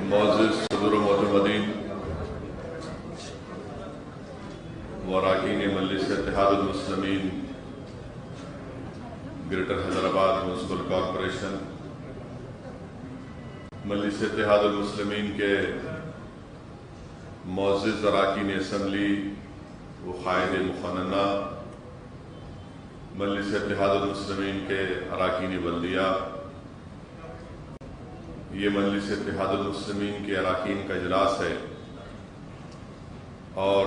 معزز صدر و معتمدین و اراکین مجلس اتحاد المسلمین گریٹر حیدرآباد میونسپل کارپوریشن، مجلس اتحاد المسلمین کے معزز اراکین اسمبلی و قائد مقننہ، مجلس اتحاد المسلمین کے اراکین بلدیہ، یہ مجلس اتحاد المسلمین کے اراکین کا اجلاس ہے اور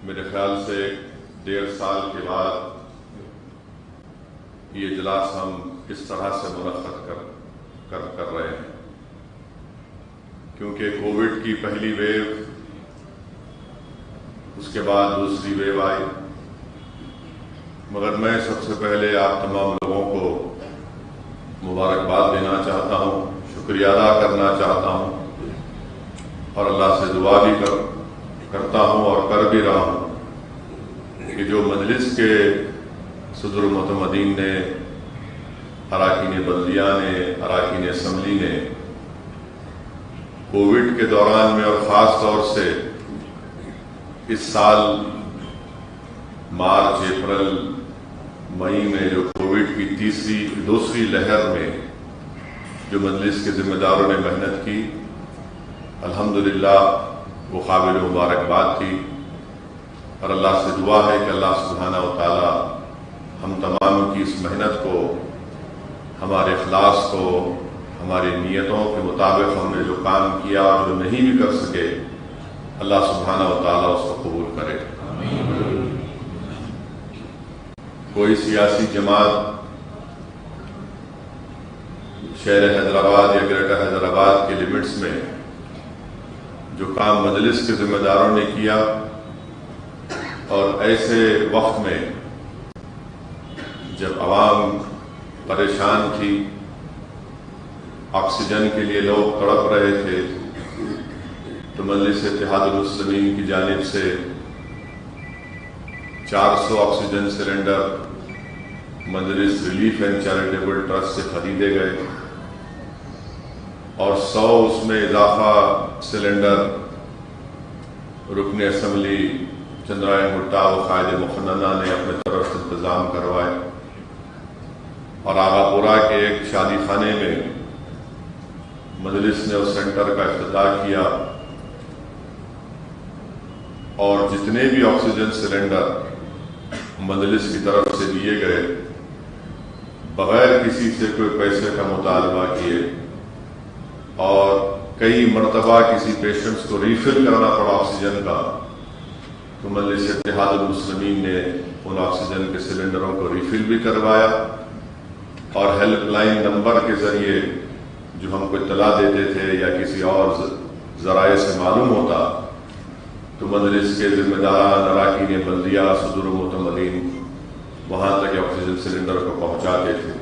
میرے خیال سے 1.5 سال کے بعد یہ اجلاس ہم اس طرح سے منعقد کر رہے ہیں، کیونکہ کووڈ کی پہلی ویو، اس کے بعد دوسری ویو آئی، مگر میں سب سے پہلے آپ تمام لوگوں کو مبارکباد دینا چاہتا ہوں، شکریہ ادا کرنا چاہتا ہوں اور اللہ سے دعا بھی کرتا ہوں اور کر بھی رہا ہوں کہ جو مجلس کے صدر و معتمدین نے، اراکین بلدیہ نے، اراکین اسمبلی نے کووڈ کے دوران میں اور خاص طور سے اس سال مارچ، اپریل، مئی میں جو کووڈ کی دوسری لہر میں جو مجلس کے ذمہ داروں نے محنت کی، الحمدللہ وہ قابل مبارکباد تھی اور اللہ سے دعا ہے کہ اللہ سبحانہ و تعالی ہم تمام کی اس محنت کو، ہمارے اخلاص کو، ہماری نیتوں کے مطابق ہم نے جو کام کیا اور جو نہیں بھی کر سکے، اللہ سبحانہ و تعالی اس کو قبول کرے۔ کوئی سیاسی جماعت شہر حیدرآباد یا گریٹر حیدرآباد کے لیمٹس میں جو کام مجلس کے ذمہ داروں نے کیا اور ایسے وقت میں جب عوام پریشان تھی، آکسیجن کے لیے لوگ تڑپ رہے تھے، تو مجلس اتحاد المسلمین کی جانب سے 400 آکسیجن سلنڈر مجلس ریلیف اینڈ چیریٹیبل ٹرسٹ سے خریدے گئے اور 100 اس میں اضافہ سلنڈر رکن اسمبلی چندرائن گٹا و قائد مقننہ نے اپنے طرف سے انتظام کروائے اور آغا پورہ کے ایک شادی خانے میں مجلس نے اس سینٹر کا افتتاح کیا اور جتنے بھی آکسیجن سلنڈر مجلس کی طرف سے دیے گئے، بغیر کسی سے کوئی پیسے کا مطالبہ کیے، اور کئی مرتبہ کسی پیشنٹس کو ریفل کرنا پڑا آکسیجن کا، تو مجلس اتحاد المسلمین نے ان آکسیجن کے سلنڈروں کو ریفل بھی کروایا اور ہیلپ لائن نمبر کے ذریعے جو ہم کو اطلاع دیتے تھے یا کسی اور ذرائع سے معلوم ہوتا تو مجلس کے ذمہ داران، اراکین بلدیہ، صدر و معتمدین وہاں تک آکسیجن سلنڈر کو پہنچاتے تھے۔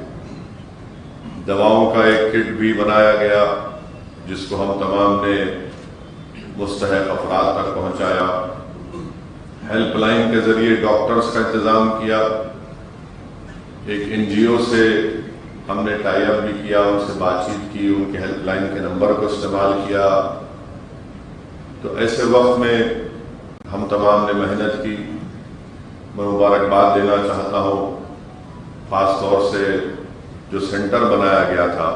دواؤں کا ایک کٹ بھی بنایا گیا جس کو ہم تمام نے مستحق افراد تک پہنچایا۔ ہیلپ لائن کے ذریعے ڈاکٹرز کا انتظام کیا، ایک NGO سے ہم نے ٹائی اپ بھی کیا، ان سے بات چیت کی، ان کے ہیلپ لائن کے نمبر کو استعمال کیا۔ تو ایسے وقت میں ہم تمام نے محنت کی۔ میں مبارکباد دینا چاہتا ہوں خاص طور سے جو سینٹر بنایا گیا تھا،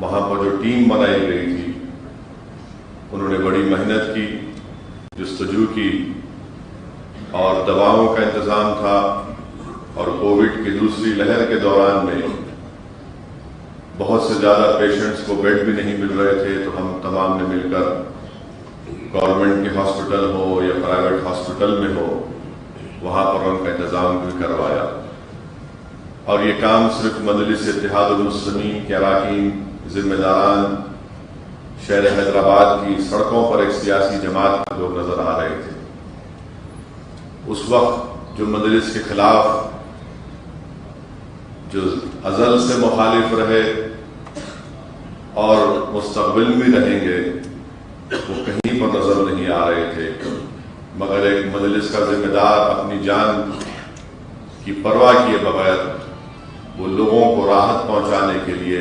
وہاں پر جو ٹیم بنائی گئی تھی، انہوں نے بڑی محنت کی، جستجو کی اور دواؤں کا انتظام تھا، اور کووڈ کی دوسری لہر کے دوران میں بہت سے زیادہ پیشنٹس کو بیڈ بھی نہیں مل رہے تھے، تو ہم تمام نے مل کر گورنمنٹ کے ہاسپٹل ہو یا پرائیویٹ ہاسپٹل میں ہو، وہاں پر ان کا انتظام بھی کروایا۔ اور یہ کام صرف مجلس اتحاد المسلمین کے اراکین، ذمہ داران شہر حیدرآباد کی سڑکوں پر ایک سیاسی جماعت کے لوگ نظر آ رہے تھے۔ اس وقت جو مجلس کے خلاف جو ازل سے مخالف رہے اور مستقبل میں رہیں گے، وہ کہیں پر نظر نہیں آ رہے تھے، مگر ایک مجلس کا ذمہ دار اپنی جان کی پرواہ کیے بغیر وہ لوگوں کو راحت پہنچانے کے لیے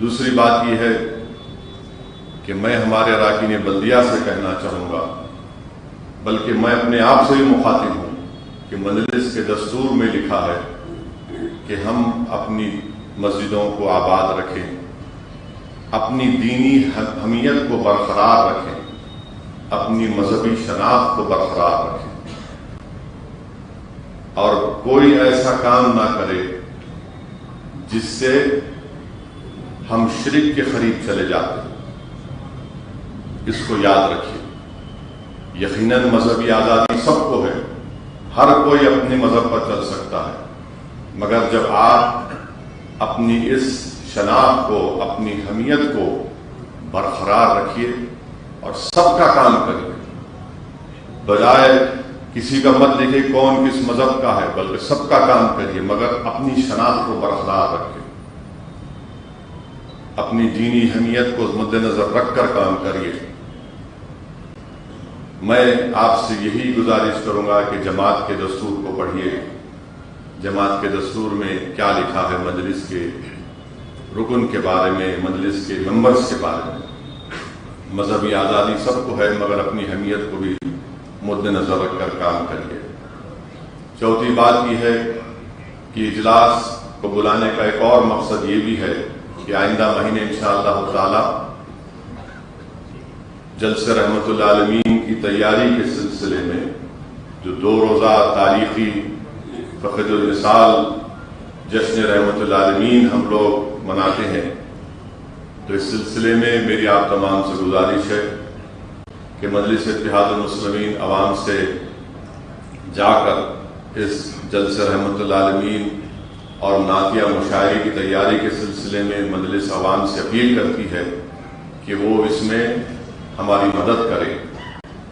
دوسری بات یہ ہے کہ میں ہمارے اراکین بلدیہ سے کہنا چاہوں گا، بلکہ میں اپنے آپ سے بھی مخاطب ہوں کہ مجلس کے دستور میں لکھا ہے کہ ہم اپنی مسجدوں کو آباد رکھیں، اپنی دینی حمیت کو برقرار رکھیں، اپنی مذہبی شناخت کو برقرار رکھیں، اور کوئی ایسا کام نہ کرے جس سے ہم شرک کے قریب چلے جاتے ہیں۔ اس کو یاد رکھیے، یقیناً مذہبی آزادی سب کو ہے، ہر کوئی اپنے مذہب پر چل سکتا ہے، مگر جب آپ اپنی اس شناخت کو، اپنی حمیت کو برقرار رکھیے اور سب کا کام کریے، بجائے کسی کا مت دیکھے کون کس مذہب کا ہے، بلکہ سب کا کام کریے، مگر اپنی شناخت کو برقرار رکھیں، اپنی دینی حمیت کو مد نظر رکھ کر کام کریے۔ میں آپ سے یہی گزارش کروں گا کہ جماعت کے دستور کو پڑھیے، جماعت کے دستور میں کیا لکھا ہے مجلس کے رکن کے بارے میں، مجلس کے ممبرز کے بارے میں۔ مذہبی آزادی سب کو ہے، مگر اپنی حمیت کو بھی مد نظر رکھ کر کام کریے۔ چوتھی بات یہ ہے کہ اجلاس کو بلانے کا ایک اور مقصد یہ بھی ہے کہ آئندہ مہینے انشاءاللہ تعالی جلسہ رحمت اللہ عالمین کی تیاری کے سلسلے میں جو 2 روزہ تاریخی فقد الوصال جشن رحمت اللہ عالمین ہم لوگ مناتے ہیں، تو اس سلسلے میں میری آپ تمام سے گزارش ہے کہ مجلس اتحاد المسلمین عوام سے جا کر اس جلسہ رحمت اللہ عالمین اور نعتیہ مشاعرے کی تیاری کے سلسلے میں مجلس عوام سے اپیل کرتی ہے کہ وہ اس میں ہماری مدد کریں۔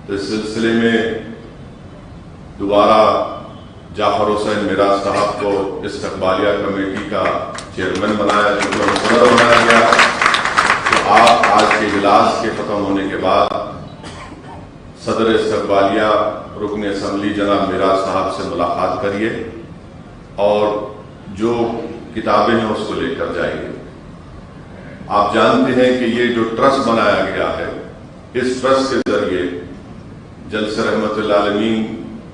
تو اس سلسلے میں دوبارہ جعفر حسین میراث صاحب کو استقبالیہ کمیٹی کا چیئرمین بنایا گیا۔ تو آپ آج کے اجلاس کے ختم ہونے کے بعد صدر استقبالیہ رکن اسمبلی جناب میراث صاحب سے ملاقات کریے اور جو کتابیں ہیں اس کو لے کر جائیے۔ آپ جانتے ہیں کہ یہ جو ٹرسٹ بنایا گیا ہے، اس ٹرسٹ کے ذریعے جلسہ رحمت اللہ عالمین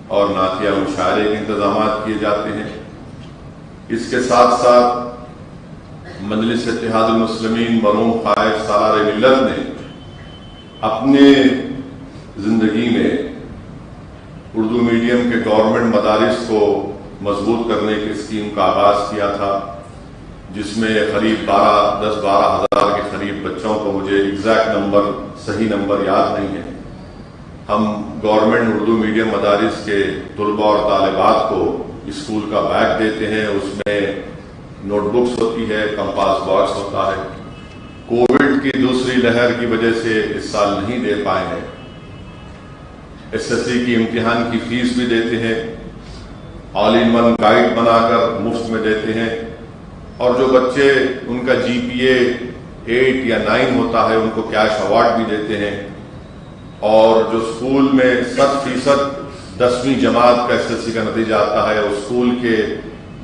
اور نعتیہ مشاعرے کے انتظامات کیے جاتے ہیں۔ اس کے ساتھ ساتھ مجلس اتحاد المسلمین مرحوم قائد سالار ملت نے اپنے زندگی میں اردو میڈیم کے گورنمنٹ مدارس کو مضبوط کرنے کی اسکیم کا آغاز کیا تھا، جس میں قریب 10-12 ہزار کے قریب بچوں کو، مجھے ایگزیکٹ نمبر، صحیح نمبر یاد نہیں ہے، ہم گورنمنٹ اردو میڈیم مدارس کے طلباء اور طالبات کو اسکول کا بیگ دیتے ہیں، اس میں نوٹ بکس ہوتی ہے، کمپاس باکس ہوتا ہے۔ کووڈ کی دوسری لہر کی وجہ سے اس سال نہیں دے پائے ہیں۔ SSC کی امتحان کی فیس بھی دیتے ہیں، آل ان ون گائیڈ بنا کر مفت میں دیتے ہیں، اور جو بچے ان کا GPA 8 یا 9 ہوتا ہے ان کو کیش ایوارڈ بھی دیتے ہیں، اور جو اسکول میں 100% 10ویں جماعت کا SSC کا نتیجہ آتا ہے، اس اسکول کے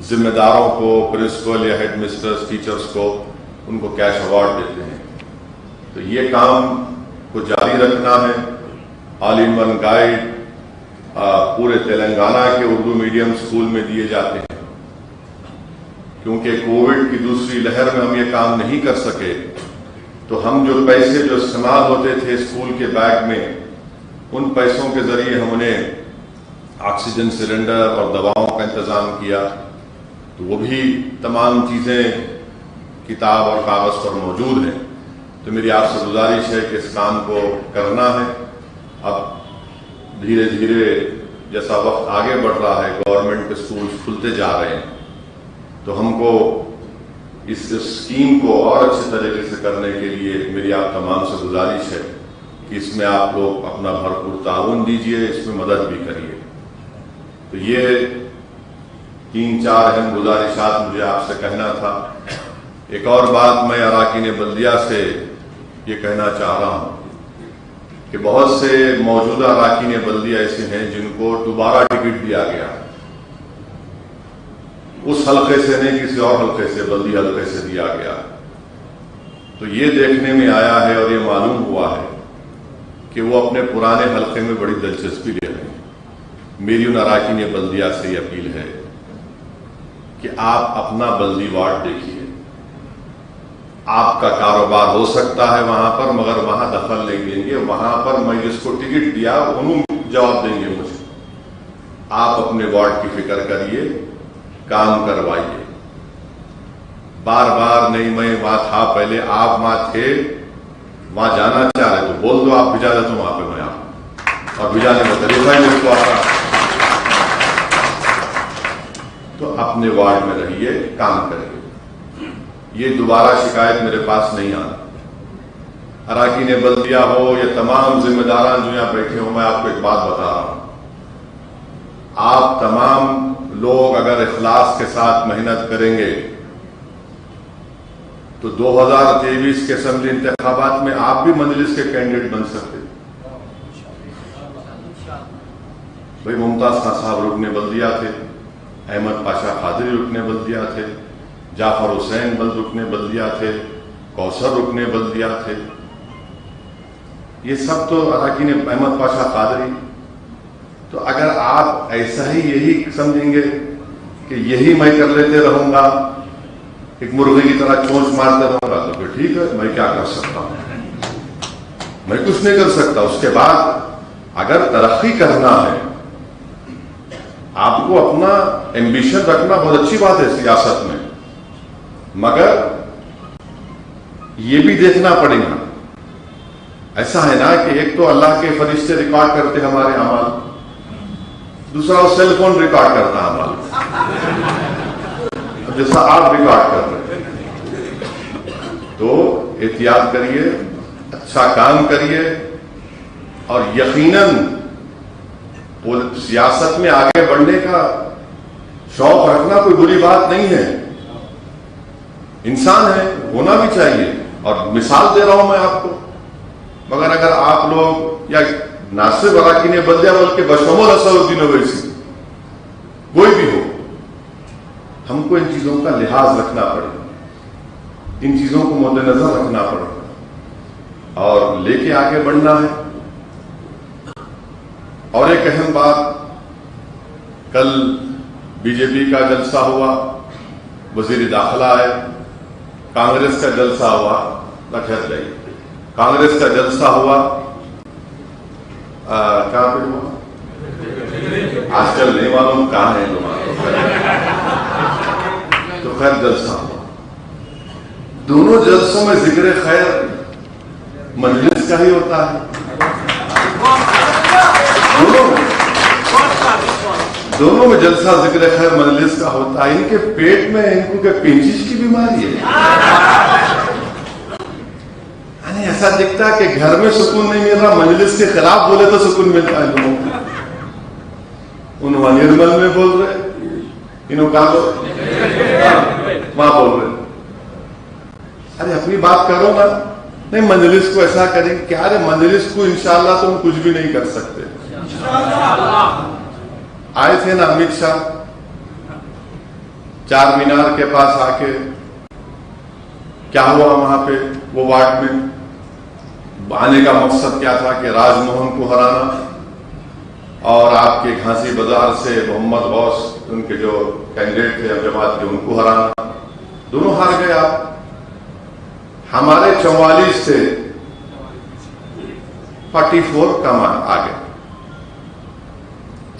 ذمہ داروں کو، پرنسپل یا ہیڈ مسٹرز، ٹیچرز کو، ان کو کیش ایوارڈ دیتے ہیں۔ تو یہ کام کو جاری رکھنا ہے۔ آل ان ون گائیڈ پورے تلنگانہ کے اردو میڈیم اسکول میں دیے جاتے ہیں۔ کیونکہ کووڈ کی دوسری لہر میں ہم یہ کام نہیں کر سکے، تو ہم جو پیسے جو استعمال ہوتے تھے اسکول کے بیگ میں، ان پیسوں کے ذریعے ہم نے آکسیجن سلنڈر اور دواؤں کا انتظام کیا۔ تو وہ بھی تمام چیزیں کتاب اور کاغذ پر موجود ہیں۔ تو میری آپ سے گزارش ہے کہ اس کام کو کرنا ہے۔ اب دھیرے دھیرے جیسا وقت آگے بڑھ رہا ہے، گورنمنٹ کے اسکولز کھلتے جا رہے ہیں، تو ہم کو اس اسکیم کو اور اچھے طریقے سے کرنے کے لیے میری آپ تمام سے گزارش ہے کہ اس میں آپ لوگ اپنا بھرپور تعاون دیجیے، اس میں مدد بھی کریے۔ تو یہ 3-4 اہم گزارشات مجھے آپ سے کہنا تھا۔ ایک اور بات میں اراکین بلدیہ سے یہ کہنا چاہ رہا ہوں کہ بہت سے موجودہ اراکین بلدیہ ایسے ہیں جن کو دوبارہ ٹکٹ دیا گیا، اس حلقے سے نہیں کسی اور حلقے سے، بلدی حلقے سے دیا گیا۔ تو یہ دیکھنے میں آیا ہے اور یہ معلوم ہوا ہے کہ وہ اپنے پرانے حلقے میں بڑی دلچسپی لے رہے ہیں۔ میری ان اراکین بلدیہ سے یہ اپیل ہے کہ آپ اپنا بلدی وارڈ دیکھیے، آپ کا کاروبار ہو سکتا ہے وہاں پر، مگر وہاں دخل نہیں دیں گے۔ وہاں پر میں جس کو ٹکٹ دیا انہوں جواب دیں گے مجھے۔ آپ اپنے وارڈ کی فکر کریے، کام کروائیے۔ بار بار نہیں، میں وہاں تھا پہلے، آپ وہاں تھے، وہاں جانا چاہ رہے تو بول دو، آپ بھیجا دیتا ہوں وہاں پہ میں آپ، اور بھیجانے کا طریقہ ہی میرے کو آتا۔ تو اپنے وارڈ میں رہیے، کام کریے۔ یہ دوبارہ شکایت میرے پاس نہیں آتی۔ اراکین بلدیہ ہو یا تمام ذمہ داران جو یہاں بیٹھے ہوں، میں آپ کو ایک بات بتا رہا ہوں، آپ تمام لوگ اگر اخلاص کے ساتھ محنت کریں گے تو 2023 کے اسمبلی انتخابات میں آپ بھی مجلس کے کینڈیڈیٹ بن سکتے۔ بھائی ممتاز خان صاحب رکن بلدیہ تھے، احمد پاشا قادری رکن بلدیہ تھے، جعفر حسین بلد رکن بلدیہ تھے، کوثر رکن بلدیہ تھے، یہ سب تو اراکین احمد پاشا قادری۔ تو اگر آپ ایسا ہی یہی سمجھیں گے کہ یہی میں کر لیتے رہوں گا، ایک مرغی کی طرح چونچ مارتے رہوں گا، تو پھر ٹھیک ہے، میں کیا کر سکتا ہوں؟ میں کچھ نہیں کر سکتا۔ اس کے بعد اگر ترقی کرنا ہے، آپ کو اپنا ایمبیشن رکھنا بہت اچھی بات ہے سیاست میں، مگر یہ بھی دیکھنا پڑے گا۔ ایسا ہے نا کہ ایک تو اللہ کے فرشتے ریکارڈ کرتے ہمارے اعمال، دوسرا وہ سیل فون ریکارڈ کرتا ہے اعمال، جیسا آپ ریکارڈ کر رہے ہیں۔ تو احتیاط کریے، اچھا کام کریے، اور یقیناً سیاست میں آگے بڑھنے کا شوق رکھنا کوئی بری بات نہیں ہے، انسان ہے، ہونا بھی چاہیے، اور مثال دے رہا ہوں میں آپ کو۔ مگر اگر آپ لوگ یا نہ صرف اراکین بلدیہ بلکہ بشمول اسد الدین اویسی کوئی بھی ہو، ہم کو ان چیزوں کا لحاظ رکھنا پڑے گا، ان چیزوں کو مد نظر رکھنا پڑے گا اور لے کے آگے بڑھنا ہے۔ اور ایک اہم بات، کل بی جے پی کا جلسہ ہوا، وزیر داخلہ آئے، کانگریس کا جلسہ ہوا، خیر جائیے، کانگریس کا جلسہ ہوا، کہاں پہ ہوا؟ آج کل نہیں معلوم کہاں ہے تو خیر جلسہ ہوا۔ دونوں جلسوں میں ذکر خیر مجلس کا ہی ہوتا ہے، دونوں میں جلسہ ذکر خیر مجلس کا ہوتا ہے۔ ان کے پیٹ میں ان کو کہ پنچش کی بیماری ہے، ایسا دکھتا ہے کہ گھر میں سکون نہیں مل رہا، مجلس کے خلاف بولے تو سکون ملتا ہے لوگوں کو۔ انہوں نرمل میں بول رہے، انہوں کہاں وہاں بول رہے۔ ارے اپنی بات کرو نا، نہیں مجلس کو ایسا کریں کہ ارے مجلس کو انشاءاللہ تم کچھ بھی نہیں کر سکتے۔ آئے تھے نا امت شاہ، چار مینار کے پاس آ کے، کیا ہوا وہاں پہ وہ وارڈ میں؟ آنے کا مقصد کیا تھا کہ راج موہن کو ہرانا، اور آپ کے گھانسی بازار سے محمد غوث ان کے جو کینڈیڈیٹ تھے اب جماعت کے، ان کو ہرانا۔ دونوں ہار گئے آپ، ہمارے 44 تھے، 44 کم آگے۔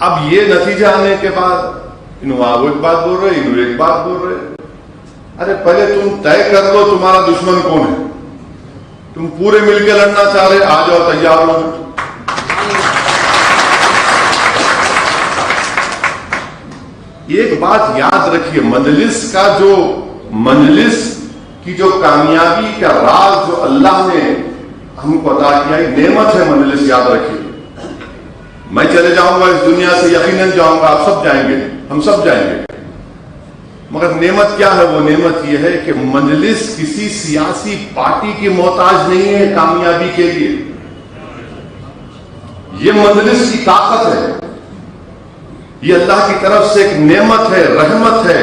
اب یہ نتیجہ آنے کے بعد انہوں وہ ایک بات بول رہے، انہوں ایک بات بول رہے۔ ارے پہلے تم طے کر لو تمہارا دشمن کون ہے، تم پورے مل کے لڑنا چاہ رہے، آ جاؤ تیار ہو۔ ایک بات یاد رکھیے، مجلس کی جو کامیابی کا راز جو اللہ نے ہم کو عطا کیا، ایک نعمت ہے مجلس، یاد رکھیے۔ میں چلے جاؤں گا اس دنیا سے، یقیناً جاؤں گا، آپ سب جائیں گے، ہم سب جائیں گے، مگر نعمت کیا ہے؟ وہ نعمت یہ ہے کہ مجلس کسی سیاسی پارٹی کی محتاج نہیں ہے کامیابی کے لیے۔ یہ مجلس کی طاقت ہے، یہ اللہ کی طرف سے ایک نعمت ہے، رحمت ہے،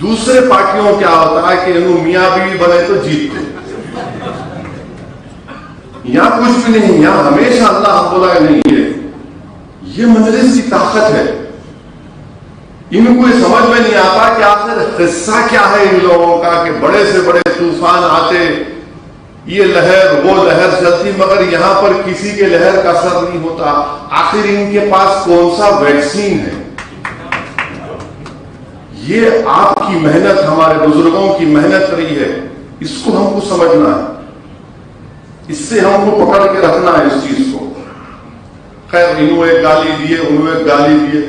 دوسرے پارٹیوں کیا ہوتا ہے کہ انہوں میاں بیوی بنے تو جیتتے، یہاں کچھ بھی نہیں، یہاں ہمیشہ اللہ ہم بولا نہیں ہے. یہ مجلس کی طاقت ہے. ان کو یہ سمجھ میں نہیں آتا کہ آخر قصہ کیا ہے ان لوگوں کا کہ بڑے سے بڑے طوفان آتے، یہ لہر وہ لہر چلتی، مگر یہاں پر کسی کے لہر کا اثر نہیں ہوتا. آخر ان کے پاس کون سا ویکسین ہے؟ یہ آپ کی محنت، ہمارے بزرگوں کی محنت رہی ہے، اس کو ہم کو سمجھنا ہے، اس سے ہم کو پکڑ کے رکھنا ہے اس چیز کو. خیر انہوں ایک گالی دیے، انہوں ایک گالی دیے.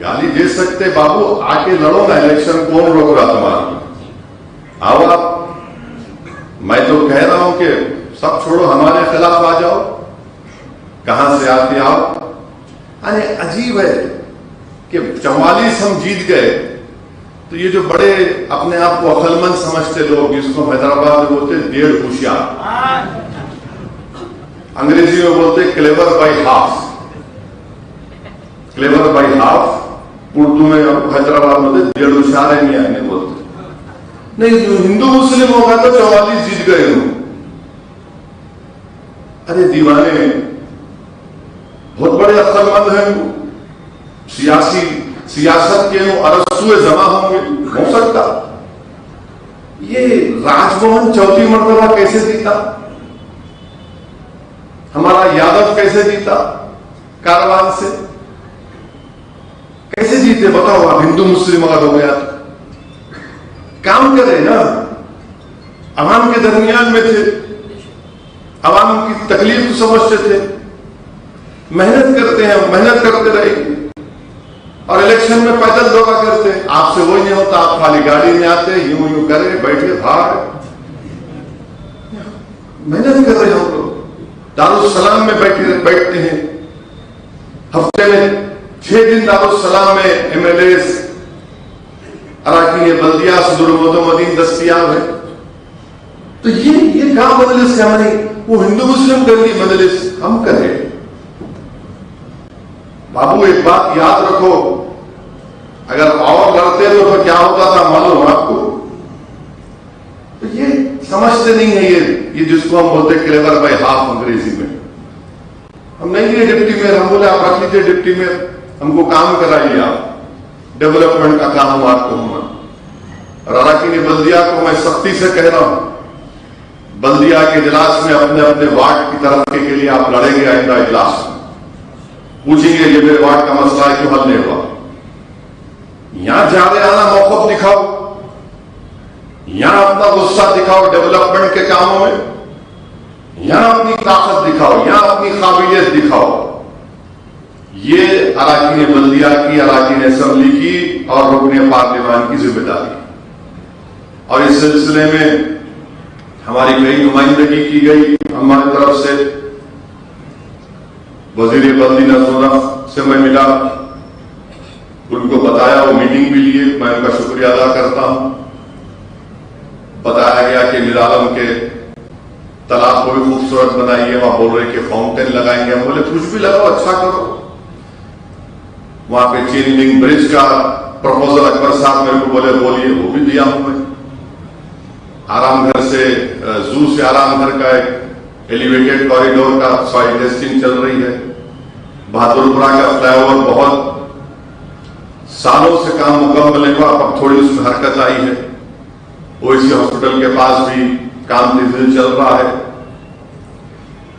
گالی دے سکتے بابو، آ کے لڑو نا، الیکشن کون روک رہا تمہارا؟ آؤ آپ. میں تو کہہ رہا ہوں کہ سب چھوڑو، ہمارے خلاف آ جاؤ. کہاں سے آتے آؤ؟ ارے عجیب ہے کہ 44 ہم جیت گئے تو یہ جو بڑے اپنے آپ کو عقل مند سمجھتے لوگ، جس کو حیدرآباد میں بولتے ڈیڑھ ہوشیار، انگریزی میں بولتے clever by half. Clever by half Urdu میں حیدرآباد میں بولتے ڈیڑھ ہوشیار ہے، میاں نہیں بولتے. نہیں، جو ہندو مسلم ہوگا تو 44 جیت گئے ہوں. ارے دیوانے، بہت بڑے عقل مند ہیں. سیاست کے ارسطو جمع ہوں گے، ہو سکتا. یہ راج موہن چوتھی مرتبہ کیسے جیتا؟ ہمارا یادو کیسے جیتا کاروان سے؟ کیسے جیتے بتاؤ آپ؟ ہندو مسلم اگر ہو گیا تو کام کرے نا، عوام کے درمیان میں تھے، عوام کی تکلیف کو سمجھتے تھے. محنت کرتے ہیں، محنت کرتے رہے گی. اور الیکشن میں پیدل دورہ کرتے، آپ سے وہی نہیں ہوتا. آپ خالی گاڑی میں آتے، یوں کرے، بیٹھے بھاگ. محنت کر رہے ہم لوگ. دارالسلام میں بیٹھتے ہیں، ہفتے میں 6 دن دارالسلام میں ایم ایل ایز، اراکین بلدیہ، صدر مدین دستیاب ہے. تو یہ کام مجلس کا نہیں، وہ ہندو مسلم کر لی مجلس، ہم کریں. بابو ایک بات یاد رکھو، اگر اور لڑتے تو پھر کیا ہوتا تھا معلوم آپ کو؟ تو یہ سمجھتے نہیں ہے. یہ جس کو ہم بولتے کلیور بائی ہاف انگریزی میں. ہم نہیں لیے ڈپٹی میئر، ہم بولے آپ رکھ لیجیے ڈپٹی میئر، ہم کو کام کرائیے، آپ ڈیولپمنٹ کا کام ہوا آپ کو. اور اراکین بلدیہ کو میں سختی سے کہہ رہا ہوں، بلدیہ کے اجلاس میں اپنے اپنے وارڈ کی طرف کے لیے آپ لڑیں گے. آئندہ اجلاس میں پوچھیں گے یہ میرے وارڈ کا مسئلہ ہے، کیوں حل نہیں ہوا؟ یہاں جانے آنا موقف دکھاؤ، یہاں اپنا غصہ دکھاؤ ڈیولپمنٹ کے کاموں میں، یہاں اپنی طاقت دکھاؤ، یہاں اپنی قابلیت دکھاؤ. یہ اراکین بلدیہ کی، اراکین اسمبلی کی اور رکن پارلیمان کی ذمہ داری. اور اس سلسلے میں ہماری کئی نمائندگی کی گئی ہماری طرف سے. وزیر بلدی نظم سے میں ملا، ان کو بتایا، وہ میٹنگ بھی لیے، میں ان کا شکریہ ادا کرتا ہوں. بتایا گیا کہ میر عالم کے تالاب کو بھی خوبصورت بنائیے. وہاں بول رہے کہ فاؤنٹین لگائیں گے. ہم بولے کچھ بھی لگاؤ، اچھا کرو. وہاں پہ چین لنک برج کا پروپوزل اکبر صاحب میرے کو بولیے، وہ بھی دیا ہوں میں. آرام گھر سے زو سے آرام گھر کا ایک ایلیویٹڈ کوریڈور کا سوائل ٹیسٹنگ چل رہی ہے. بہادر پورہ کا فلائی اوور بہت سالوں سے کام مکمل ہے، اب تھوڑی اس میں حرکت آئی ہے. اویسی ہاسپٹل کے پاس بھی کام تیزی چل رہا ہے.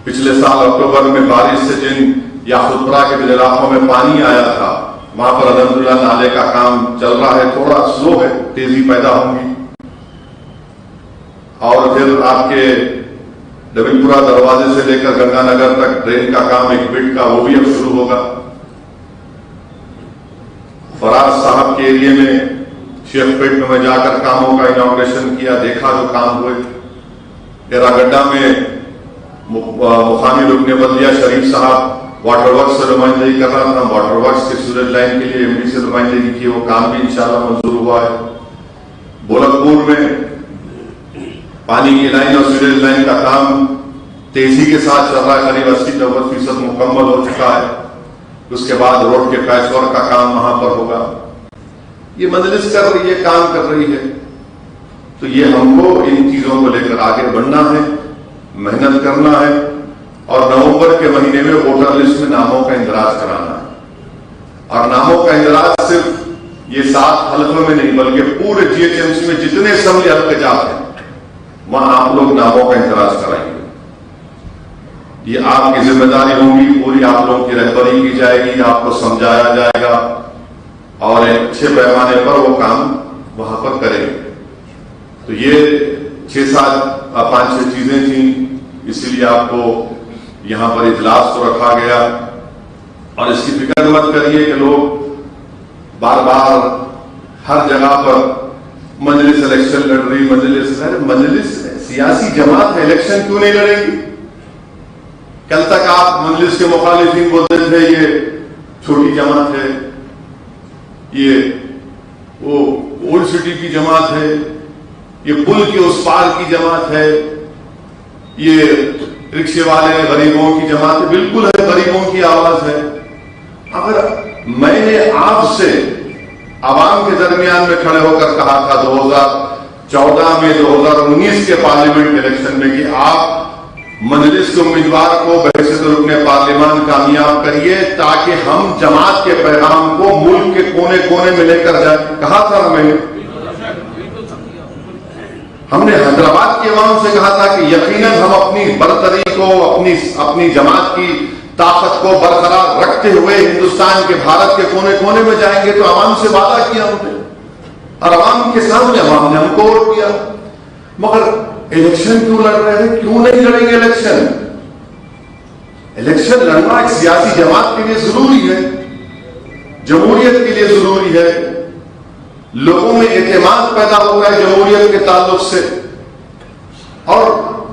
پچھلے سال اکتوبر میں بارش سے جن یاقوتپورہ کے جن علاقوں میں پانی آیا تھا، وہاں پر الحمدللہ نالے کا کام چل رہا ہے. تھوڑا سلو ہے، تیزی پیدا ہوگی. اور پھر آپ کے ڈبل پورہ دروازے سے لے کر گنگا نگر تک ٹرین کا کام ایک بٹ کا، وہ بھی اب شروع ہوگا. فراز صاحب کے ایریے میں شیخ پیٹ میں جا کر کاموں کا اناگوریشن کیا، دیکھا جو کام ہوئے. ڈیرا گڈھا میں مقامی رکن بلدیہ شریف صاحب واٹر ورکس سے نمائندگی کر رہا تھا. واٹر ورکس کے سیوریج لائن کے لیے ایم ڈی سے نمائندگی کی، وہ کام بھی انشاءاللہ منظور ہوا ہے. بولکپور میں پانی کی لائن اور سیوریج لائن کا کام تیزی کے ساتھ چل رہا ہے، قریب 80-90% مکمل ہو چکا ہے. اس کے بعد روڈ کے پیچ ورک کا کام وہاں پر ہوگا. یہ مجلس کر رہی ہے، کام کر رہی ہے. تو یہ ہم کو ان چیزوں کو لے کر آگے بڑھنا ہے، محنت کرنا ہے، اور نومبر کے مہینے میں ووٹر لسٹ میں ناموں کا اندراج کرانا ہے. اور ناموں کا اندراج صرف یہ 7 حلقوں میں نہیں بلکہ پورے GHMC میں جتنے اسمبلی حلقے جاتے ہیں وہاں آپ لوگ ناموں کا اندراج کرائیں گے. یہ آپ کی ذمہ داری ہوگی، پوری آپ لوگوں کی رہبری کی جائے گی، آپ کو سمجھایا جائے گا اور ایک اچھے پیمانے پر وہ کام وہاں پر کریں گے. تو یہ 5-6 چیزیں تھیں، اسی لیے آپ کو یہاں پر اجلاس کو رکھا گیا. اور اس کی فکر مت کریے کہ لوگ بار بار ہر جگہ پر مجلس الیکشن لڑ رہی، مجلس سیاسی جماعت ہے، الیکشن کیوں نہیں لڑے گی؟ کل تک آپ مجلس کے مخالفین بولتے تھے یہ چھوٹی جماعت ہے، یہ وہ اولڈ سٹی کی جماعت ہے، یہ پل کے اس پار کی جماعت ہے، یہ رکشے والے غریبوں کی جماعت ہے. بالکل ہے، غریبوں کی آواز ہے. اگر میں نے آپ سے عوام کے درمیان میں کھڑے ہو کر کہا تھا 2014 میں 2019 کے پارلیمنٹ الیکشن میں کہ آپ مجلس کے امیدوار کو بحیثیت رکن پارلیمان کامیاب کریے تاکہ ہم جماعت کے پیغام کو ملک کے کونے کونے میں لے کر جائیں، کہا تھا نا میں نے. ہم نے حیدرآباد کے عوام سے کہا تھا کہ یقیناً ہم اپنی برتری کو، اپنی جماعت کی طاقت کو برقرار رکھتے ہوئے ہندوستان کے، بھارت کے کونے کونے میں جائیں گے. تو عوام سے وعدہ کیا ہم نے، اور عوام کے سامنے عوام نے ہم کو ووٹ دیا. مگر الیکشن کیوں لڑ رہے ہیں؟ کیوں نہیں لڑیں گے الیکشن؟ الیکشن لڑنا ایک سیاسی جماعت کے لیے ضروری ہے، جمہوریت کے لیے ضروری ہے. لوگوں میں اعتماد پیدا ہوتا ہے جمہوریت کے تعلق سے. اور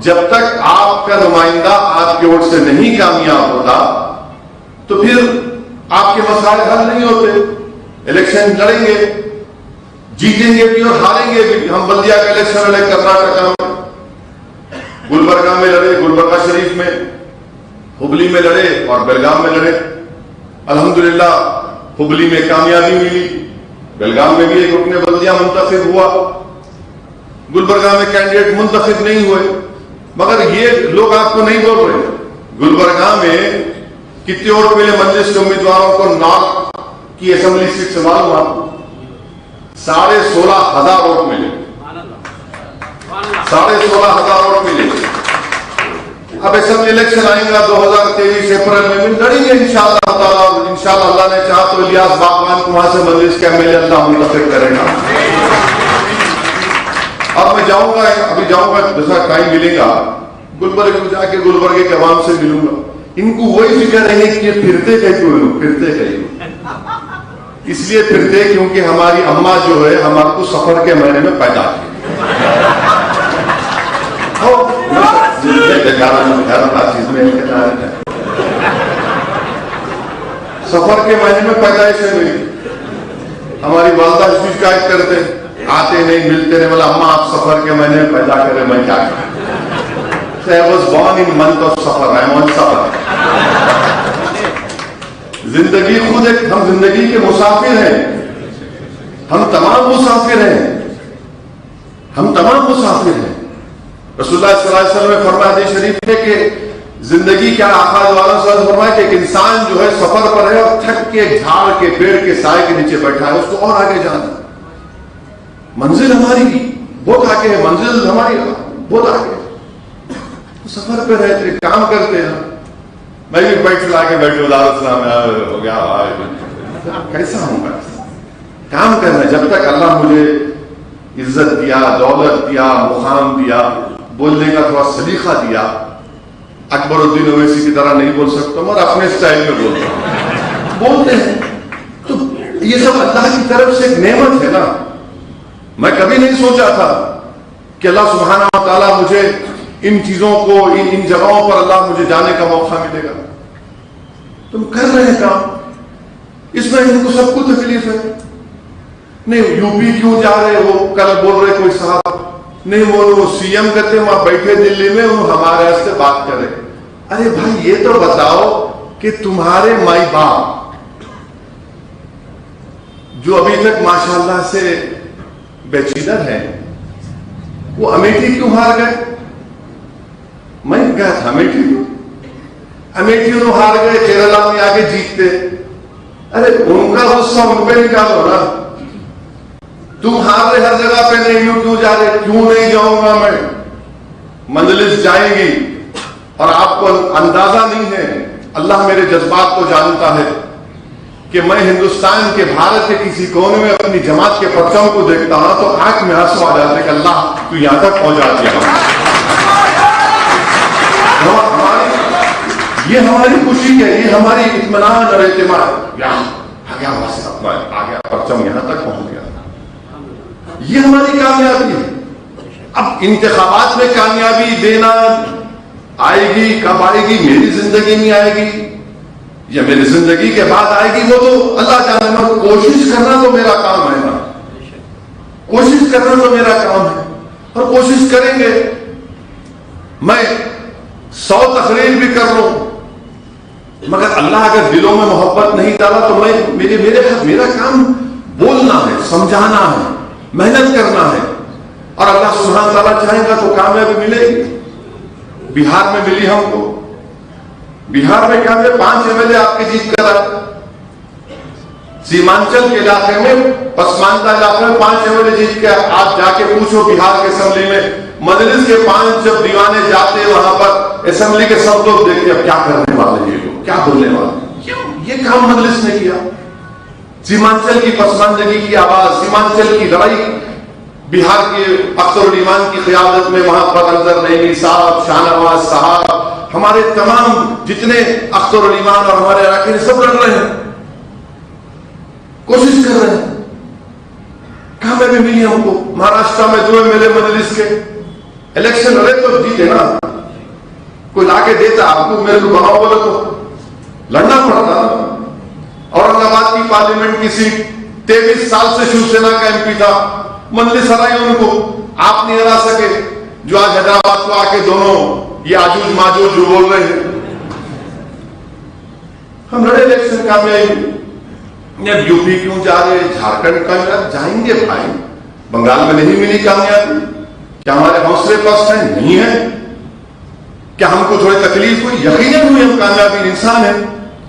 جب تک آپ کا نمائندہ آپ کے ووٹ سے نہیں کامیاب ہوتا تو پھر آپ کے مسائل حل نہیں ہوتے. الیکشن لڑیں گے، جیتیں گے بھی اور ہاریں گے بھی. ہم بلدیہ کا الیکشن لڑے کرناٹک میں، گلبرگہ میں لڑے، گلبرگہ شریف میں، ہبلی میں لڑے اور بیلگام میں لڑے. الحمدللہ ہبلی میں کامیابی ملی، بیلگام میں بھی ایک رکن بلدیہ منتخب ہوا، گلبرگہ میں کینڈیڈیٹ منتخب نہیں ہوئے. مگر یہ لوگ آپ کو نہیں بول رہے. گلبرگہ میں کتنے ووٹ ملے مجلس کے امیدواروں کو نارتھ کی اسمبلی سیٹ سے معلوم آپ کو؟ 16,500 ووٹ ملے. 16,500 ووٹ ملے. اب اسمبلی الیکشن آئیں گا 2023 اپریل میں لڑیں گے انشاءاللہ تعالیٰ. انشاءاللہ اللہ نے چاہا تو الیاس باغبان کو وہاں سے مجلس کے MLA اللہ منتخب کرے گا. اب میں جاؤں گا، ابھی جاؤں گا جیسا ٹائم ملے گا گلبرگہ میں جا کے گلبرگہ کے عوام سے ملوں گا. ان کو وہی فکر ہے کہ پھرتے کہیں. اس لیے پھرتے کیونکہ ہماری اماں جو ہے ہمارے کو سفر کے مہینے میں پیدا کی. سفر کے مہینے میں پیدائش ہے میری. ہماری والدہ اس کی شکایت کرتے آتے نہیں ملتے نہیں، بولا اماں آپ سفر کے مہینے میں پیدا کرے، میں کیا کروں. I was born in month of safar. I am on safar. زندگی خود ایک، ہم زندگی کے مسافر ہیں. ہم تمام مسافر ہیں. ہم تمام مسافر ہیں. رسول اللہ صلی اللہ علیہ وسلم نے فرمایا حدیث شریف ہے کہ زندگی کیا آقا صلی اللہ علیہ وسلم فرمایا کہ ایک انسان جو ہے سفر پر ہے اور تھک کے جھاڑ کے پیڑ کے سائے کے نیچے بیٹھا ہے، اس کو اور آگے جانا. منزل ہماری بہت آگے ہے، منزل ہماری بہت آگے ہے. سفر پہ رہتے کام کرتے ہیں. میں بھی بیٹھ لا کے بیٹھے السلام ہو گیا، کیسا ہوں گا؟ کام کرنا. جب تک اللہ مجھے عزت دیا، دولت دیا، مقام دیا، بولنے کا تھوڑا سلیقہ دیا، اکبر الدین اویسی کی طرح نہیں بول سکتا مگر اپنے سٹائل میں بولتا ہوں. بولتے ہیں تو یہ سب اللہ کی طرف سے ایک نعمت ہے نا. میں کبھی نہیں سوچا تھا کہ اللہ سبحانہ و تعالیٰ مجھے ان چیزوں کو، ان جگہوں پر اللہ مجھے جانے کا موقع ملے گا. تم کر رہے ہیں کام، اس میں ان کو سب کو تکلیف ہے. نہیں یو پی کیوں جا رہے ہو؟ کل بول رہے کوئی صاحب، نہیں وہ CM کہتے ہیں وہاں بیٹھے دلی میں، وہ ہمارے سے بات کرے. ارے بھائی یہ تو بتاؤ کہ تمہارے مائی باپ جو ابھی تک ماشاءاللہ سے بیچیدر ہیں، وہ امیٹھی کیوں ہار گئے؟ میں گیا تھا امیٹھی انہوں ہار گئے، کیرلا میں آگے جیتتے. ارے ان کا غصہ ان پہ نکالو نا. تم ہار رہے ہر جگہ پہ، نہیں کیوں جا رہے؟ کیوں نہیں جاؤں گا میں؟ مجلس جائیں گی اور آپ کو اندازہ نہیں ہے، اللہ میرے جذبات کو جانتا ہے کہ میں ہندوستان کے، بھارت کے کسی کونے میں اپنی جماعت کے پرچم کو دیکھتا ہوں تو آنکھ میں آنسو آ جاتے کہ اللہ تو یہاں تک پہنچا دیا. یہ ہماری خوشی ہے، یہ ہماری اطمینان اور اعتماد. آ گیا پرچم یہاں تک پہنچ گیا. یہ ہماری کامیابی ہے. اب انتخابات میں کامیابی دینا آئے گی، کب آئے گی؟ میری زندگی میں آئے گی یا میری زندگی کے بعد آئے گی، وہ تو اللہ جانے. نا کوشش کرنا تو میرا کام ہے نا، کوشش کرنا تو میرا کام ہے اور کوشش کریں گے. میں 100 تقریر بھی کر لوں، مگر اللہ اگر دلوں میں محبت نہیں ڈالا تو میرا کام بولنا ہے، سمجھانا ہے، محنت کرنا ہے. اور اللہ سبحانہ تعالیٰ چاہے گا تو کامیابی ملے گی. بہار میں ملی ہم کو. بہار میں کیا ملے؟ 5 MLA آپ کے جیت کر آئے. سیمانچل کے علاقے میں، پسماندہ علاقے میں 5 MLA جیت کے. آپ جا کے پوچھو بہار کے اسمبلی میں، مجلس کے 5 جب دیوانے جاتے وہاں پر، اسمبلی کے سب لوگ دیکھتے اب کیا کرنے والے یہ لوگ، کیا بولنے والے. یہ کام مجلس نے کیا. سیمانچل کی پسماندگی کی آواز، سیمانچل کی لڑائی، بہار کے اختر الایمان کی قیادت میں وہاں پر انظر نعیمی صاحب، شاہ نواز صاحب، ہمارے تمام جتنے اختر الایمان اور ہمارے علاقے سب لڑ رہے ہیں، کوشش کر رہے ہیں. کامیابی ملی ہم کو. مہاراشٹر میں 2 MLA مجلس کے الیکشن لڑے تو جیتے نا. کوئی لا کے دیتا آپ کو، میرے کو بناؤ بولے تو لڑنا پڑتا. اورنگ آباد کی پارلیمنٹ کی سیٹ 23 سال سے شیو سینا کا MP تھا، مجلس ہرائی ان کو، آپ نہیں ہرا سکے. جو آج حیدرآباد کو آ کے دونوں یہ آجوج ماجوج جو بول رہے ہیں، ہم لڑے الیکشن کامیابی. اب UP کیوں جا رہے؟ جھارکھنڈ کا جائیں گے بھائی. بنگال میں نہیں ملی کامیابی، کیا ہمارے حوصلے پست ہیں؟ نہیں ہے. کیا ہم کو تھوڑی تکلیف ہوئی؟ یقیناً ہوئی. ہم کامیابی انسان ہیں،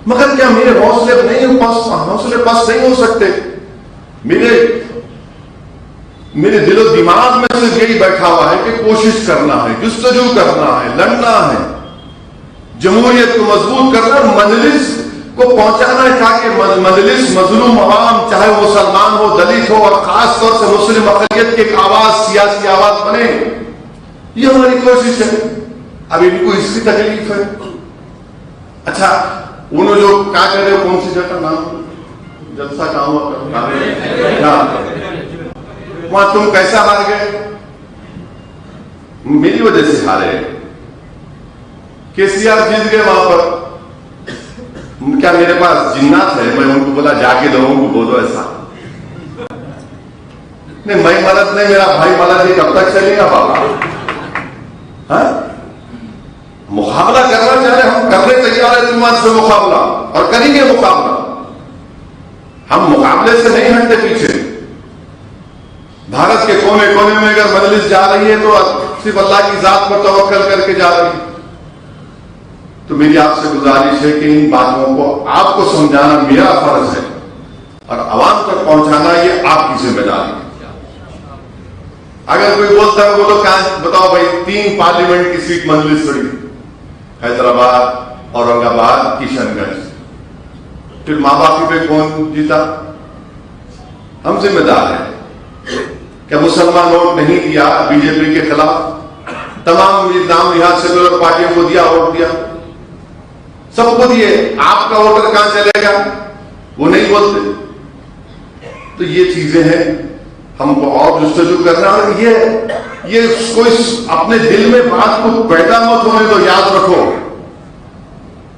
مگر کیا میرے حوصلے نہیں پست نہیں ہو سکتے؟ میرے دل و دماغ میں صرف یہی بیٹھا ہوا ہے کہ کوشش کرنا ہے، جستجو کرنا ہے، لڑنا ہے، جمہوریت کو مضبوط کرنا، مجلس کو پہنچانا ہے تاکہ مجلس مظلوم عوام، چاہے وہ مسلمان ہو، دلت ہو، اور خاص طور سے مسلم اقلیت کی ایک آواز، سیاسی آواز بنے. یہ ہماری کوشش ہے. اب ان کو اس کی تکلیف ہے. اچھا انہوں جو کیا کر رہے ہو، کون سی جگہ نام جلسہ کہاں ہوا، وہاں تم کیسا ہار گئے؟ میری وجہ سے ہارے. KCR جیت گئے وہاں پر. کیا میرے پاس جنات ہے؟ میں ان کو بولا جا کے لوگوں کو بولو ایسا. نہیں میں مدد نہیں، میرا بھائی مدد. یہ کب تک چلے گا بابا؟ مقابلہ کرنا چاہ رہے، ہم کرنے تیار ہے تمہارے سے مقابلہ، اور کریں گے مقابلہ. ہم مقابلے سے نہیں ہٹتے پیچھے. بھارت کے کونے کونے میں اگر مجلس جا رہی ہے تو صرف اللہ کی ذات پر توکل کر کے جا رہی ہے. تو میری آپ سے گزارش ہے کہ ان باتوں کو آپ کو سمجھانا میرا فرض ہے اور عوام تک پہنچانا یہ آپ کی ذمہ داری ہے. اگر کوئی بولتا ہے وہ تو بتاؤ بھائی 3 پارلیمنٹ کی سیٹ مجلس لڑی، حیدرآباد، اورنگ آباد، کشن گنج. پھر ماں باپ پہ کون جیتا؟ ہم ذمہ دار ہیں. کیا مسلمان ووٹ نہیں دیا BJP کے خلاف؟ تمام نام یہاں سیکولر پارٹیوں کو دیا، ووٹ دیا، سب کو دیے. آپ کا ووٹر کہاں چلے گا؟ وہ نہیں بولتے. تو یہ چیزیں ہیں، ہم کو اور جستجو کرنا. اور یہ کوئی اپنے دل میں بات کو پیدا مت ہونے تو یاد رکھو،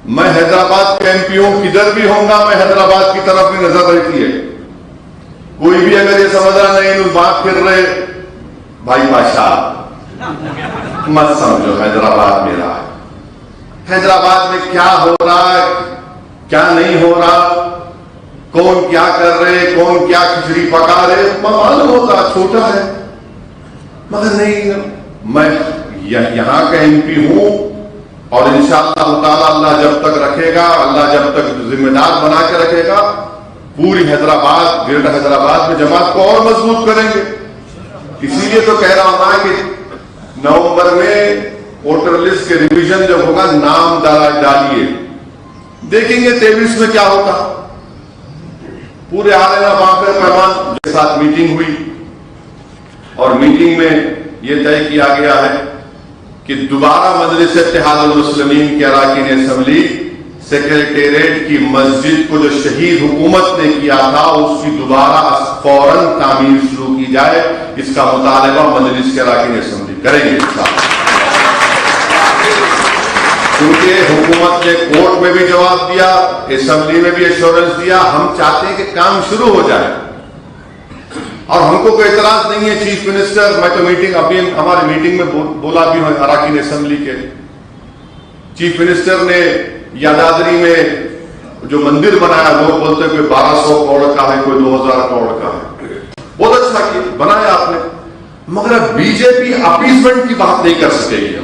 میں حیدرآباد کا MP ہوں، کدھر بھی ہوں گا میں حیدرآباد کی طرف بھی نظر رہتی ہے. کوئی بھی اگر یہ سمجھ رہا نہیں بات پھر رہے بھائی بادشاہ، مت سمجھو حیدرآباد میرا ہے. حیدرآباد میں کیا ہو رہا ہے، کیا نہیں ہو رہا، کون کیا کر رہے, کون کیا کھچڑی پکا رہے, معلوم ہوتا چھوٹا ہے. مگر نہیں, میں یہاں کا ایم پی ہوں اور انشاءاللہ تعالی اللہ جب تک رکھے گا, اللہ جب تک ذمہ دار بنا کے رکھے گا, پوری حیدرآباد, گریٹر حیدرآباد میں جماعت کو اور مضبوط کریں گے. اسی لیے تو کہہ رہا ہوں کہ نومبر میں ووٹر لسٹ کے ریویژن جب ہوگا, نام ڈالیے, دیکھیں گے 23 میں کیا ہوگا. پورے عالم بانفر پیمان کے ساتھ میٹنگ ہوئی اور میٹنگ میں یہ طے کیا گیا ہے کہ دوبارہ مجلس اتحاد المسلمین کے اراکین اسمبلی سیکریٹریٹ کی مسجد کو جو شہید حکومت نے کیا تھا اس کی دوبارہ فوراً تعمیر شروع کی جائے. اس کا مطالبہ مجلس کے اراکین اسمبلی کریں گے کیونکہ حکومت نے کورٹ میں بھی جواب دیا, اسمبلی میں بھی ایشورنس دیا. ہم چاہتے ہیں کہ کام شروع ہو جائے اور ہم کو کوئی اعتراض نہیں ہے. چیف منسٹر, میں تو میٹنگ ابھی ہماری میٹنگ میں بولا بھی ہوں اراکین اسمبلی کے, چیف منسٹر نے یادادری میں جو مندر بنایا, لوگ بولتے ہیں کوئی 1200 کروڑ کا ہے, کوئی 2000 کروڑ کا ہے, بہت اچھا کیا بنایا آپ نے. مگر بی جے پی اپیزمنٹ کی بات نہیں کر سکے گی.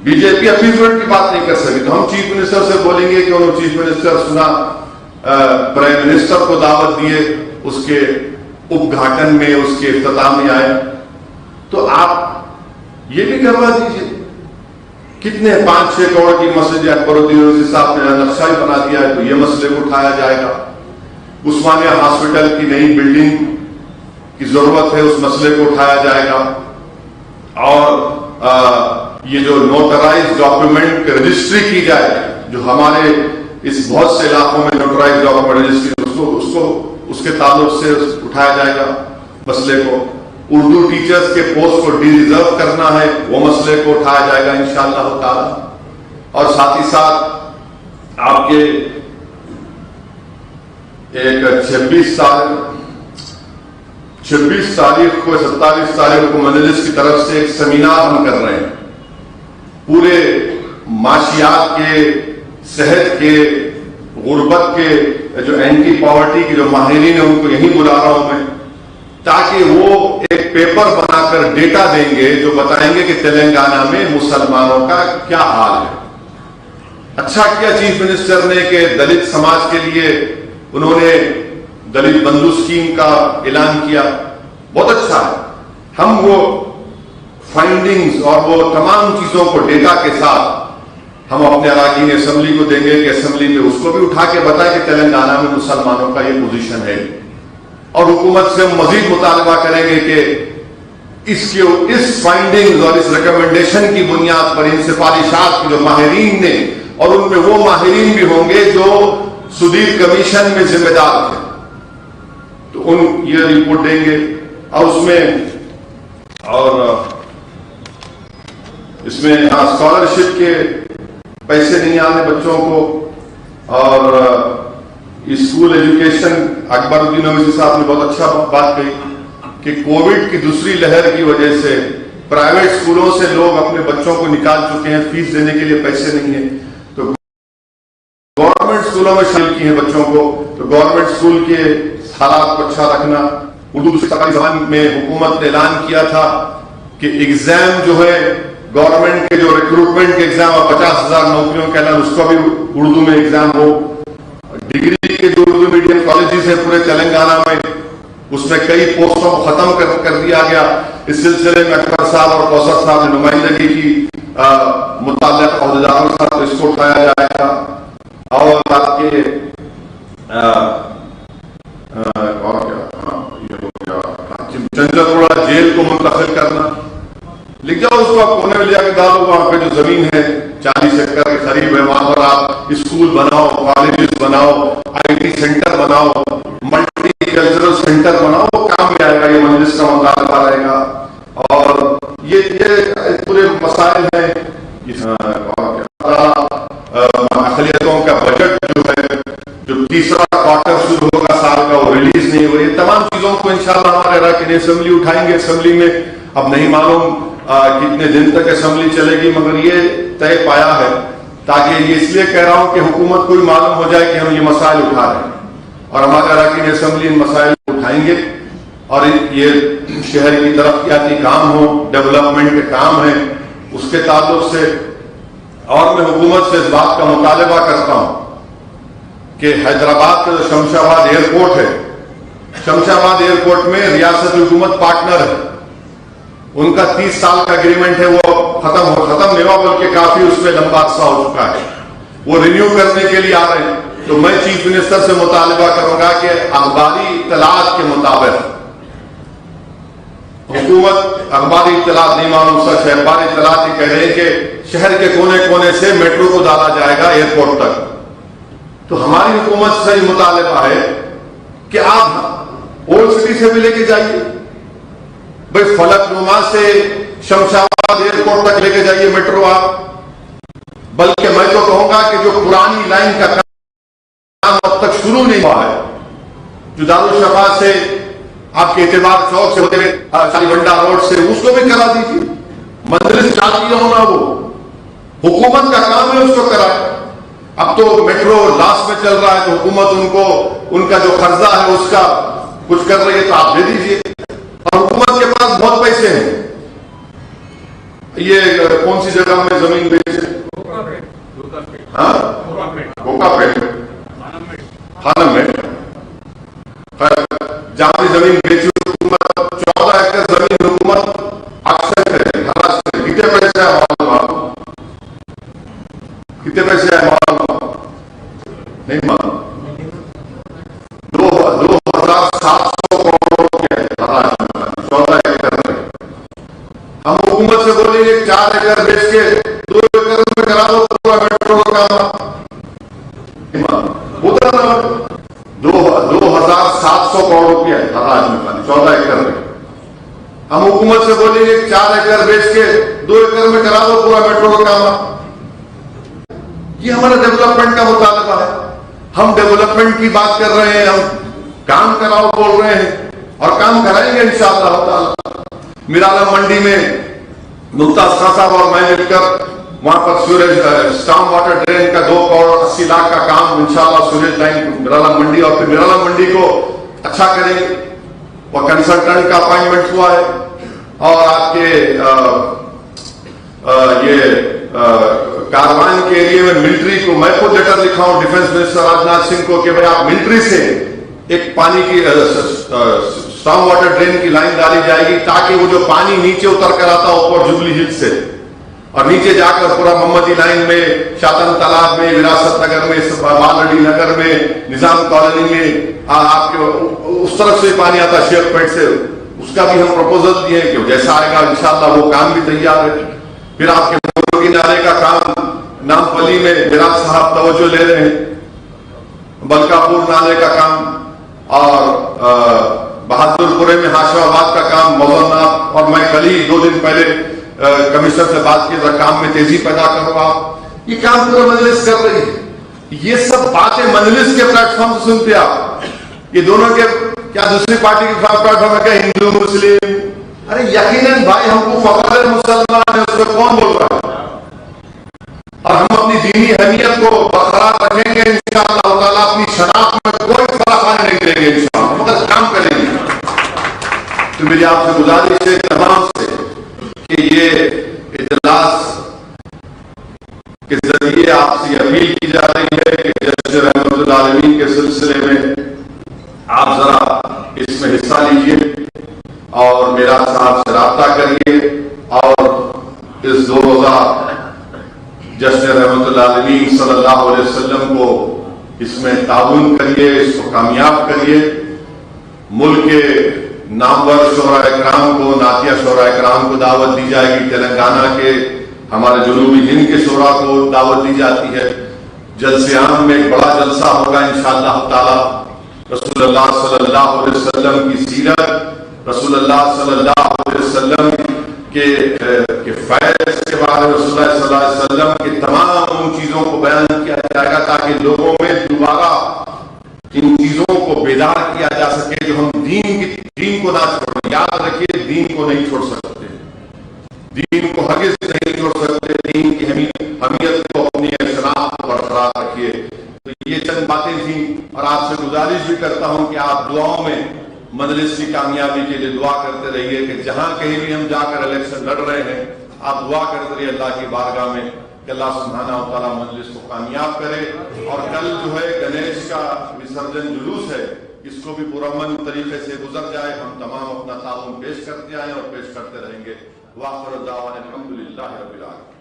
بی جے پی اپیزمنٹ کی بات نہیں کر سکے تو ہم چیف منسٹر سے بولیں گے کہ انہوں چیف منسٹر سنا, پرائم منسٹر کو دعوت دیے, اس کے اپگھاٹن میں, اس کے افتتاح میں آئے, تو آپ یہ بھی کروا دیجیے. کتنے 5-6 کروڑ کی مسجد اکبر الدین اویسی صاحب نے نقشہ ہی بنا دیا ہے, تو یہ مسئلے کو اٹھایا جائے گا. عثمانیہ ہاسپٹل کی نئی بلڈنگ کی ضرورت ہے, اس مسئلے کو اٹھایا جائے گا. اور یہ جو نوٹرائز ڈاکیومنٹ رجسٹری کی جائے, جو ہمارے اس بہت سے علاقوں میں نوٹرائز ڈاکیومنٹ رجسٹری, اس کے تعلق سے اٹھایا جائے گا مسئلے کو. اردو ٹیچرز کے پوسٹ کو ڈی ریزرو کرنا ہے, وہ مسئلے کو اٹھایا جائے گا انشاءاللہ تعالی. اور ساتھ ہی ساتھ آپ کے ایک 26 تاریخ کو 27 تاریخ کو مجلس کی طرف سے ایک سیمینار ہم کر رہے ہیں. پورے معاشیات کے, صحت کے, غربت کے, جو اینٹی پاورٹی کے جو ماہرین ہیں ان کو یہیں بلا رہا ہوں میں, تاکہ وہ ایک پیپر بنا کر ڈیٹا دیں گے جو بتائیں گے کہ تلنگانہ میں مسلمانوں کا کیا حال ہے. اچھا کیا چیف منسٹر نے کہ دلت سماج کے لیے انہوں نے دلت بندھو اسکیم کا اعلان کیا, بہت اچھا ہے. ہم وہ فائنڈنگز اور وہ تمام چیزوں کو ڈیٹا کے ساتھ ہم اپنے اراکین اسمبلی کو دیں گے کہ اسمبلی میں اس کو بھی اٹھا کے بتائیں کہ تلنگانہ میں مسلمانوں کا یہ پوزیشن ہے. اور حکومت سے ہم مزید مطالبہ کریں گے کہ اس فائنڈنگز اور اس ریکمنڈیشن کی بنیاد پر ان سفارشات کے جو ماہرین نے, اور ان میں وہ ماہرین بھی ہوں گے جو سدیر کمیشن میں ذمہ دار تھے, تو ان یہ رپورٹ دیں گے. اور اس میں اسکالرشپ کے پیسے نہیں آنے بچوں کو, اور اسکول ایجوکیشن, اکبر الدین اویسی صاحب نے بہت اچھا بات کہی کہ کووڈ کی دوسری لہر کی وجہ سے پرائیویٹ اسکولوں سے لوگ اپنے بچوں کو نکال چکے ہیں, فیس دینے کے لیے پیسے نہیں ہیں, تو گورنمنٹ اسکولوں میں شامل کی ہیں بچوں کو. تو گورنمنٹ اسکول کے حالات کو اچھا رکھنا. اردو سرکاری زبان میں حکومت نے اعلان کیا تھا کہ ایگزام جو ہے گورنمنٹ کے, جو ریکروٹمنٹ کے ایگزام اور 50,000 نوکریوں کے اعلان, اس کا بھی اردو میں ایگزام ہو. ڈگری کے جو اردو میڈیم کالجز ہیں پورے تلنگانہ میں, اس میں کئی پوسٹوں کو ختم کر دیا گیا. اس سلسلے میں اکبر صاحب اور کوثر صاحب نے نمائندگی کی متعلقہ عہدیداروں کے ساتھ, اس کو اٹھایا جائے گا. اور آپ کے چنچلگوڑا جیل کو منتقل کرنا, لکھ جاؤ اس کو, آپ کونے میں لے جا کے ڈالو. وہاں پہ جو زمین ہے 40 ایکڑ کے قریب ہے, وہاں پر آپ اسکول بناؤ, کالجز بناؤ, آئی ٹی سینٹر بناؤ, ملٹی کلچرل سینٹر بناؤ, وہ کام میں آئے گا. یہ مجلس کا مطالبہ رہے گا. اور یہ پورے مسائل ہیں. اقلیتوں کا بجٹ جو ہے, جو تیسرا کوارٹر شروع ہوگا سال کا, وہ ریلیز نہیں ہو رہی. تمام چیزوں کو انشاءاللہ ہمارے اراکین اسمبلی اٹھائیں گے. اسمبلی میں اب نہیں معلوم کتنے دن تک اسمبلی چلے گی, مگر یہ طے پایا ہے, تاکہ یہ اس لیے کہہ رہا ہوں کہ حکومت کو بھی معلوم ہو جائے کہ ہم یہ مسائل اٹھا رہے ہیں. اور ہمارے اراکین اسمبلی ان مسائل کو اٹھائیں گے اور یہ شہر کی ترقیاتی کام ہو، ڈیولپمنٹ کے کام ہیں، اس کے تعلق سے. اور میں حکومت سے اس بات کا مطالبہ کرتا ہوں کہ حیدرآباد کا جو شمشاباد ایئرپورٹ ہے، شمشاباد ایئرپورٹ میں ریاستی حکومت پارٹنر ہے. ان کا 30 سال کا اگریمنٹ ہے، وہ ختم نہیں ہوا بلکہ کافی اس میں لمبا عرصہ ہو چکا ہے. وہ رینیو کرنے کے لیے آ رہے ہیں. تو میں چیف منسٹر سے مطالبہ کروں گا کہ اخباری اطلاعات کے مطابق حکومت اخباری اطلاعات نہیں معلوم سچ ہے، اخباری اطلاعات یہ کہہ رہے ہیں کہ شہر کے کونے کونے سے میٹرو کو ڈالا جائے گا ایئرپورٹ تک. تو ہماری حکومت سے یہ مطالبہ ہے کہ آپ اولڈ سٹی سے بھی لے کے جائیے، بھائی فلک نما سے شمشاباد ایئرپورٹ تک لے کے جائیے میٹرو آپ. بلکہ میں تو کہوں گا کہ جو پرانی لائن کا کام اب تک شروع نہیں ہوا ہے، جو دارالشفا سے آپ کے اعتبار چوک سے ہوتے ہوئے شالی بنڈا روڈ سے، اس کو بھی کرا دیجیے. مندرس چاہتی ہونا وہ حکومت کا کام ہے، اس کو کرائے. اب تو میٹرو لاس میں چل رہا ہے تو حکومت ان کو ان کا جو قرضہ ہے اس کا کچھ کر رہی ہے تو آپ دے دیجیے. اور حکومت کے پاس بہت پیسے ہیں. یہ کون سی جگہ میں زمین بیچے؟ کوکا پیٹ خانم میں جہاں بھی زمین بیچی حکومت 14 ایکڑ زمین حکومت اکثر کرے. کتنے پیسے ہے معلوم؟ کتنے پیسے ہے معلوم؟ نہیں معلوم. 2,700 کروڑ روپے 14 ایکڑ میں. ہم حکومت سے بولیں گے 4 ایکڑ بیچ کے 2 ایکڑ میں کرا دو پورا میٹرو کا کام. ہوتا نا 2,700 کروڑ روپیہ 14 ایکڑ میں. ہم حکومت سے بولیں گے 4 ایکڑ بیچ کے 2 ایکڑ میں کرا دو پورا میٹرو کا کام. یہ ہمارا ڈیولپمنٹ کا مطالبہ ہے. ہم ڈیولپمنٹ کی بات کر رہے ہیں، ہم کام کراؤ بول رہے ہیں اور کام کرائیں گے انشاءاللہ تعالی. میرالم منڈی میں ممتاز خان صاحب اور میں مل کر وہاں پر سوریج اسٹارم واٹر ڈرین کا 2 کروڑ 80 لاکھ کا کام انشاءاللہ سوریج لائن میرالم منڈی اور پھر میرالم منڈی کو اچھا کریں گے. وہ کنسلٹنٹ کا اپائنٹمنٹ ہوا ہے. اور آپ کے یہ کاروان کے ایریے میں ملٹری کو میں خود لیٹر لکھا ہوں ڈیفنس منسٹر راجناتھ سنگھ کو کہ بھائی آپ ملٹری سے ایک پانی کی اسٹارم واٹر ڈرین کی لائن ڈالی جائے گی تاکہ وہ جو پانی نیچے اتر کر آتا اوپر جبلی ہل سے اور نیچے جا کر پورا محمدی لائن میں، شاطن تالاب میں، وراثت نگر میں، بالڈی نگر میں، نظام کالونی میں آپ کے اس طرف سے پانی آتا شیخ پیٹ سے. اس کا بھی ہم پروپوزل دیے کہ جیسا آئے گا انشاءاللہ وہ کام بھی تیار ہے. پھر آپ کے مرغی نالے کا کام نام پلی میں میرا صاحب توجہ لے رہے ہیں. بلکاپور نالے کا کام اور بہادر پورے میں ہاشم آباد کا کام مولانا. اور میں کل ہی 2 دن پہلے کمشنر سے بات کی کام میں تیزی پیدا کروں گا. یہ کام پورا مجلس کر رہی ہے. یہ سب باتیں مجلس کے پلیٹ فارم سے سنتے آپ. یہ دونوں کے کیا دوسری پارٹی کے پلیٹ فارم ہے کہ ہندو مسلم؟ ارے یقیناً بھائی ہم کو فخر مسلمان ہے، اس میں کون بول رہا ہے؟ اور ہم اپنی دینی اہمیت کو برقرار رکھیں گے انشاءاللہ تعالیٰ. اپنی شناخت میں کوئی فرق آنے نہیں دیں گے انشاءاللہ، مگر کام کریں گے. تو میری آپ سے گزارش ہے تمام سے کہ یہ اجلاس کے ذریعے آپ سے اپیل کی جا رہی ہے کہ جشن رحمت العالمین کے سلسلے میں آپ ذرا اس میں حصہ لیجیے اور میرا صاحب سے رابطہ کریے اور اس 2 روزہ جشن رحمت العالمین صلی اللہ علیہ وسلم کو اس میں تعاون کریے، اس کو کامیاب کریے. ملک کے نامور شعراء اکرام کو، نعتیہ شعراء اکرام کو دعوت دی جائے گی. تلنگانہ کے ہمارے جنوبی ہند کے شعراء کو دعوت دی جاتی ہے. جلسے عام میں ایک بڑا جلسہ ہوگا انشاءاللہ تعالی. رسول اللہ صلی اللہ علیہ وسلم کی سیرت، رسول اللہ صلی اللہ علیہ وسلم کے فیض کے بارے میں، رسول اللہ صلی اللہ علیہ وسلم کی تمام ان چیزوں کو بیان کیا جائے گا تاکہ لوگوں میں دوبارہ ان چیزوں کو بیدار کیا جا سکے جو ہم دین کو نہ چھوڑیں. یاد رکھیے دین کو نہیں چھوڑ سکتے، دین کو ہرگز نہیں چھوڑ سکتے. دین کی اہمیت کو اپنی شناخت برقرار رکھیے. تو یہ چند باتیں تھیں اور آپ سے گزارش گزارش بھی کرتا ہوں کہ آپ دعاؤں میں مجلس کی کامیابی کے لیے دعا کرتے رہیے کہ جہاں کہیں بھی ہم جا کر الیکشن لڑ رہے ہیں آپ دعا کرتے رہیے اللہ کی بارگاہ میں کہ اللہ سبحانہ و تعالیٰ مجلس کو کامیاب کرے، اور کل جو ہے گنیش کا وسرجن جلوس ہے اس کو بھی پرامن طریقے سے گزر جائے، ہم تمام اپنا تعاون پیش کرتے آئے اور پیش کرتے رہیں گے۔ وآخر دعوانا الحمدللہ رب العالمین۔